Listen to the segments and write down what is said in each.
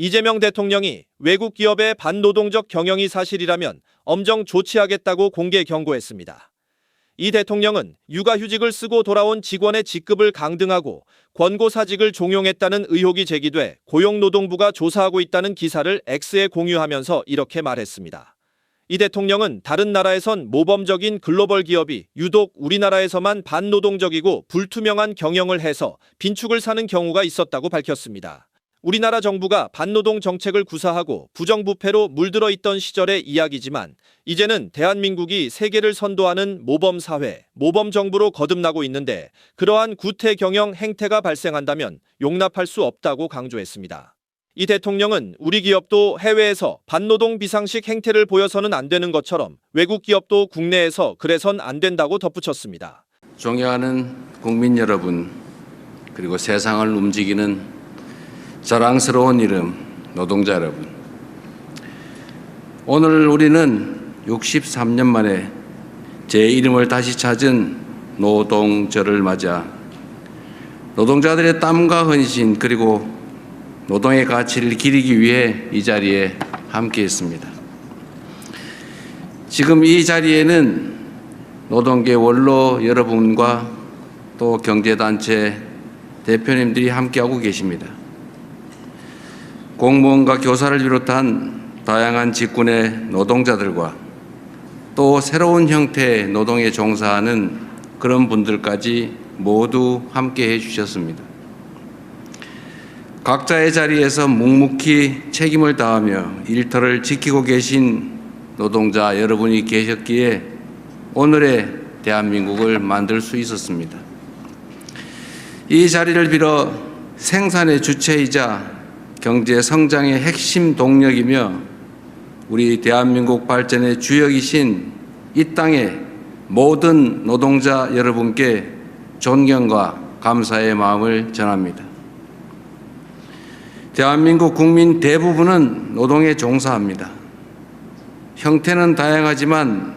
이재명 대통령이 외국 기업의 반노동적 경영이 사실이라면 엄정 조치하겠다고 공개 경고했습니다. 이 대통령은 육아휴직을 쓰고 돌아온 직원의 직급을 강등하고 권고사직을 종용했다는 의혹이 제기돼 고용노동부가 조사하고 있다는 기사를 X에 공유하면서 이렇게 말했습니다. 이 대통령은 다른 나라에선 모범적인 글로벌 기업이 유독 우리나라에서만 반노동적이고 불투명한 경영을 해서 빈축을 사는 경우가 있었다고 밝혔습니다. 우리나라 정부가 반노동 정책을 구사하고 부정부패로 물들어 있던 시절의 이야기지만 이제는 대한민국이 세계를 선도하는 모범사회, 모범정부로 거듭나고 있는데 그러한 구태 경영 행태가 발생한다면 용납할 수 없다고 강조했습니다. 이 대통령은 우리 기업도 해외에서 반노동 비상식 행태를 보여서는 안 되는 것처럼 외국 기업도 국내에서 그래선 안 된다고 덧붙였습니다. 존경하는 국민 여러분, 그리고 세상을 움직이는 자랑스러운 이름 노동자 여러분, 오늘 우리는 63년 만에 제 이름을 다시 찾은 노동절을 맞아 노동자들의 땀과 헌신 그리고 노동의 가치를 기리기 위해 이 자리에 함께했습니다. 지금 이 자리에는 노동계 원로 여러분과 또 경제단체 대표님들이 함께하고 계십니다. 공무원과 교사를 비롯한 다양한 직군의 노동자들과 또 새로운 형태의 노동에 종사하는 그런 분들까지 모두 함께해 주셨습니다. 각자의 자리에서 묵묵히 책임을 다하며 일터를 지키고 계신 노동자 여러분이 계셨기에 오늘의 대한민국을 만들 수 있었습니다. 이 자리를 빌어 생산의 주체이자 경제 성장의 핵심 동력이며 우리 대한민국 발전의 주역이신 이 땅의 모든 노동자 여러분께 존경과 감사의 마음을 전합니다. 대한민국 국민 대부분은 노동에 종사합니다. 형태는 다양하지만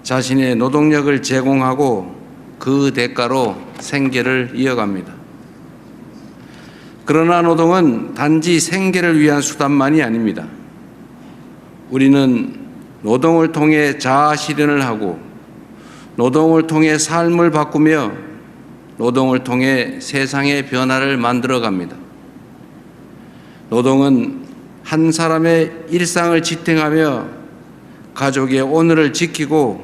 자신의 노동력을 제공하고 그 대가로 생계를 이어갑니다. 그러나 노동은 단지 생계를 위한 수단만이 아닙니다. 우리는 노동을 통해 자아 실현을 하고 노동을 통해 삶을 바꾸며 노동을 통해 세상의 변화를 만들어갑니다. 노동은 한 사람의 일상을 지탱하며 가족의 오늘을 지키고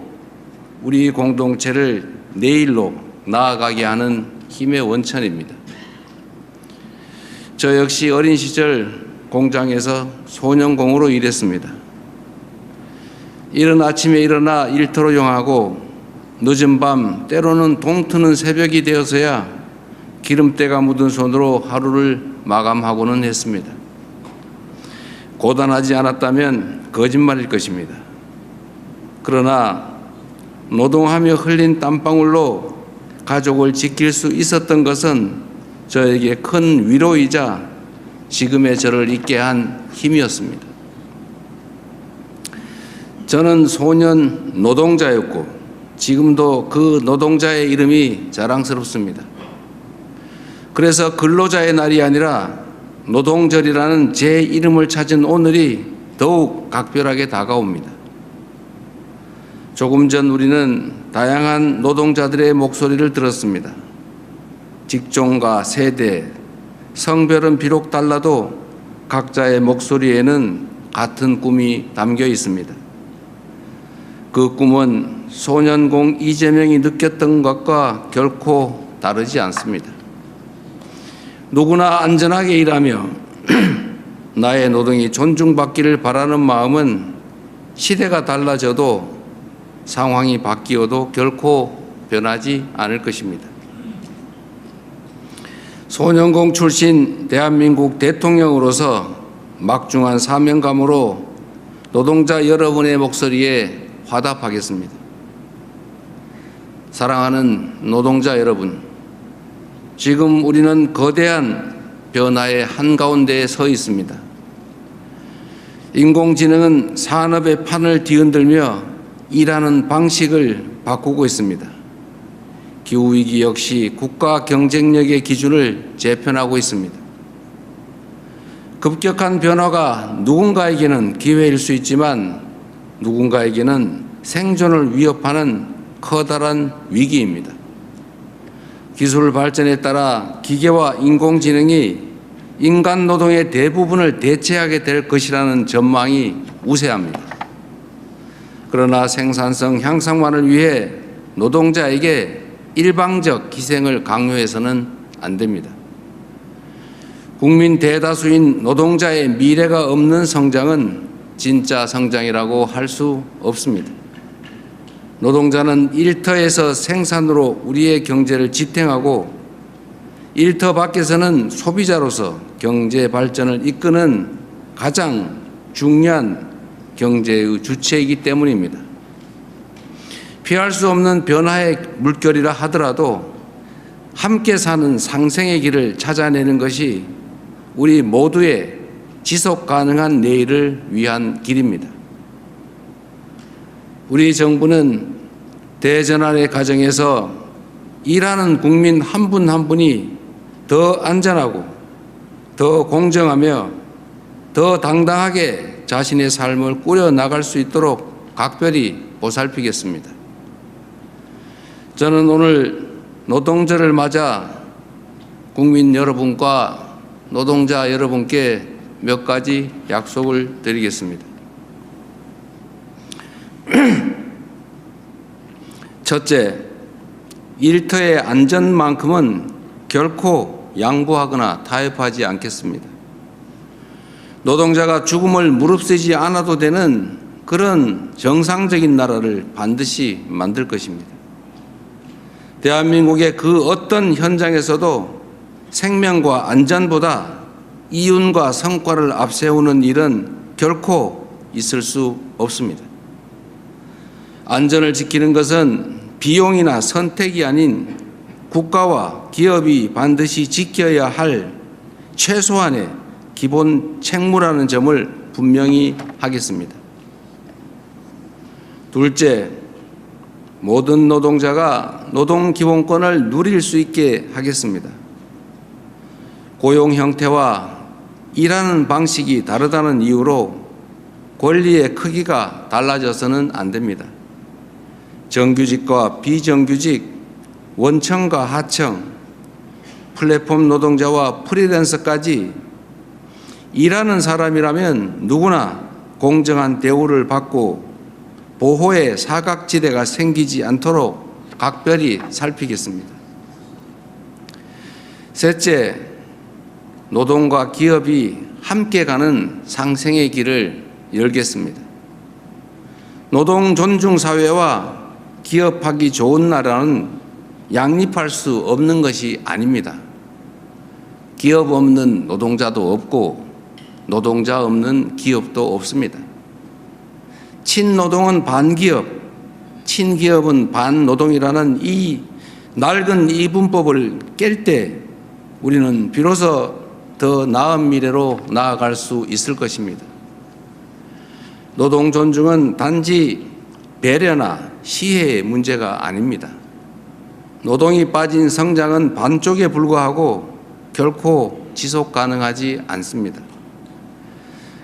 우리 공동체를 내일로 나아가게 하는 힘의 원천입니다. 저 역시 어린 시절 공장에서 소년공으로 일했습니다. 이른 아침에 일어나 일터로 용하고 늦은 밤 때로는 동트는 새벽이 되어서야 기름때가 묻은 손으로 하루를 마감하고는 했습니다. 고단하지 않았다면 거짓말일 것입니다. 그러나 노동하며 흘린 땀방울로 가족을 지킬 수 있었던 것은 저에게 큰 위로이자 지금의 저를 있게 한 힘이었습니다. 저는 소년 노동자였고 지금도 그 노동자의 이름이 자랑스럽습니다. 그래서 근로자의 날이 아니라 노동절이라는 제 이름을 찾은 오늘이 더욱 각별하게 다가옵니다. 조금 전 우리는 다양한 노동자들의 목소리를 들었습니다. 직종과 세대, 성별은 비록 달라도 각자의 목소리에는 같은 꿈이 담겨 있습니다. 그 꿈은 소년공 이재명이 느꼈던 것과 결코 다르지 않습니다. 누구나 안전하게 일하며 나의 노동이 존중받기를 바라는 마음은 시대가 달라져도 상황이 바뀌어도 결코 변하지 않을 것입니다. 소년공 출신 대한민국 대통령으로서 막중한 사명감으로 노동자 여러분의 목소리에 화답하겠습니다. 사랑하는 노동자 여러분, 지금 우리는 거대한 변화의 한가운데에 서 있습니다. 인공지능은 산업의 판을 뒤흔들며 일하는 방식을 바꾸고 있습니다. 기후위기 역시 국가 경쟁력의 기준을 재편하고 있습니다. 급격한 변화가 누군가에게는 기회일 수 있지만 누군가에게는 생존을 위협하는 커다란 위기입니다. 기술 발전에 따라 기계와 인공지능이 인간 노동의 대부분을 대체하게 될 것이라는 전망이 우세합니다. 그러나 생산성 향상만을 위해 노동자에게 일방적 희생을 강요해서는 안 됩니다. 국민 대다수인 노동자의 미래가 없는 성장은 진짜 성장이라고 할 수 없습니다. 노동자는 일터에서 생산으로 우리의 경제를 지탱하고 일터 밖에서는 소비자로서 경제 발전을 이끄는 가장 중요한 경제의 주체이기 때문입니다. 피할 수 없는 변화의 물결이라 하더라도 함께 사는 상생의 길을 찾아내는 것이 우리 모두의 지속 가능한 내일을 위한 길입니다. 우리 정부는 대전환의 과정에서 일하는 국민 한 분 한 분이 더 안전하고 더 공정하며 더 당당하게 자신의 삶을 꾸려나갈 수 있도록 각별히 보살피겠습니다. 저는 오늘 노동절을 맞아 국민 여러분과 노동자 여러분께 몇 가지 약속을 드리겠습니다. 첫째, 일터의 안전만큼은 결코 양보하거나 타협하지 않겠습니다. 노동자가 죽음을 무릅쓰지 않아도 되는 그런 정상적인 나라를 반드시 만들 것입니다. 대한민국의 그 어떤 현장에서도 생명과 안전보다 이윤과 성과를 앞세우는 일은 결코 있을 수 없습니다. 안전을 지키는 것은 비용이나 선택이 아닌 국가와 기업이 반드시 지켜야 할 최소한의 기본 책무라는 점을 분명히 하겠습니다. 둘째, 모든 노동자가 노동기본권을 누릴 수 있게 하겠습니다. 고용 형태와 일하는 방식이 다르다는 이유로 권리의 크기가 달라져서는 안 됩니다. 정규직과 비정규직, 원청과 하청, 플랫폼 노동자와 프리랜서까지 일하는 사람이라면 누구나 공정한 대우를 받고 보호의 사각지대가 생기지 않도록 각별히 살피겠습니다. 셋째, 노동과 기업이 함께 가는 상생의 길을 열겠습니다. 노동 존중 사회와 기업하기 좋은 나라는 양립할 수 없는 것이 아닙니다. 기업 없는 노동자도 없고 노동자 없는 기업도 없습니다. 친노동은 반기업, 친기업은 반노동이라는 이 낡은 이분법을 깰 때 우리는 비로소 더 나은 미래로 나아갈 수 있을 것입니다. 노동 존중은 단지 배려나 시혜의 문제가 아닙니다. 노동이 빠진 성장은 반쪽에 불과하고 결코 지속 가능하지 않습니다.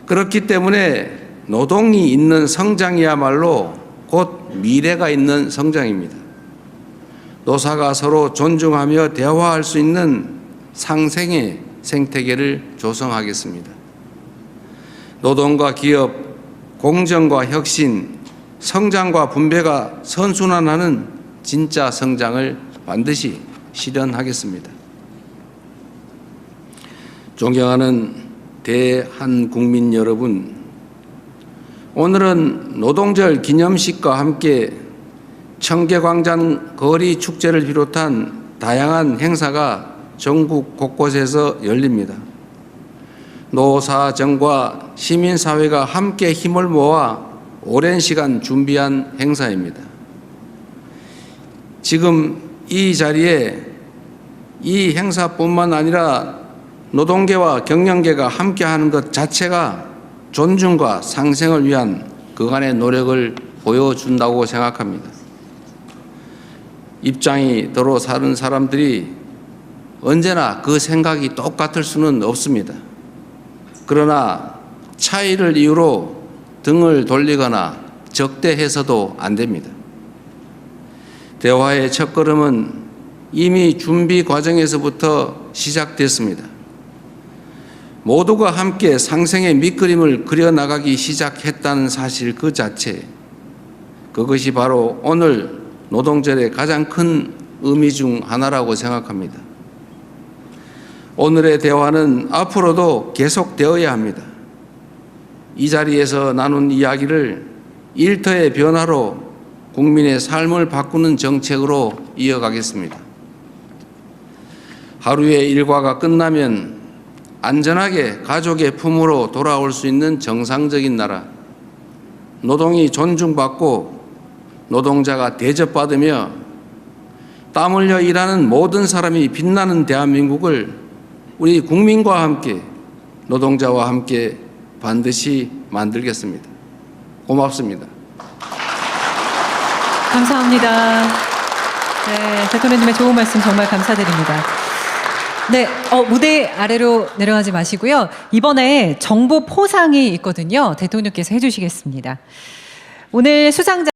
그렇기 때문에 노동이 있는 성장이야말로 곧 미래가 있는 성장입니다. 노사가 서로 존중하며 대화할 수 있는 상생의 생태계를 조성하겠습니다. 노동과 기업, 공정과 혁신, 성장과 분배가 선순환하는 진짜 성장을 반드시 실현하겠습니다. 존경하는 대한국민 여러분, 오늘은 노동절 기념식과 함께 청계광장 거리 축제를 비롯한 다양한 행사가 전국 곳곳에서 열립니다. 노사정과 시민사회가 함께 힘을 모아 오랜 시간 준비한 행사입니다. 지금 이 자리에 이 행사뿐만 아니라 노동계와 경영계가 함께하는 것 자체가 존중과 상생을 위한 그간의 노력을 보여준다고 생각합니다. 입장이 더러 사는 사람들이 언제나 그 생각이 똑같을 수는 없습니다. 그러나 차이를 이유로 등을 돌리거나 적대해서도 안 됩니다. 대화의 첫걸음은 이미 준비 과정에서부터 시작됐습니다. 모두가 함께 상생의 밑그림을 그려나가기 시작했다는 사실 그 자체, 그것이 바로 오늘 노동절의 가장 큰 의미 중 하나라고 생각합니다. 오늘의 대화는 앞으로도 계속되어야 합니다. 이 자리에서 나눈 이야기를 일터의 변화로 국민의 삶을 바꾸는 정책으로 이어가겠습니다. 하루의 일과가 끝나면 안전하게 가족의 품으로 돌아올 수 있는 정상적인 나라, 노동이 존중받고 노동자가 대접받으며 땀 흘려 일하는 모든 사람이 빛나는 대한민국을 우리 국민과 함께, 노동자와 함께 반드시 만들겠습니다. 고맙습니다. 감사합니다. 네, 대통령님의 좋은 말씀 정말 감사드립니다. 네, 무대 아래로 내려가지 마시고요. 이번에 정보 포상이 있거든요. 대통령께서 해주시겠습니다. 오늘 수상자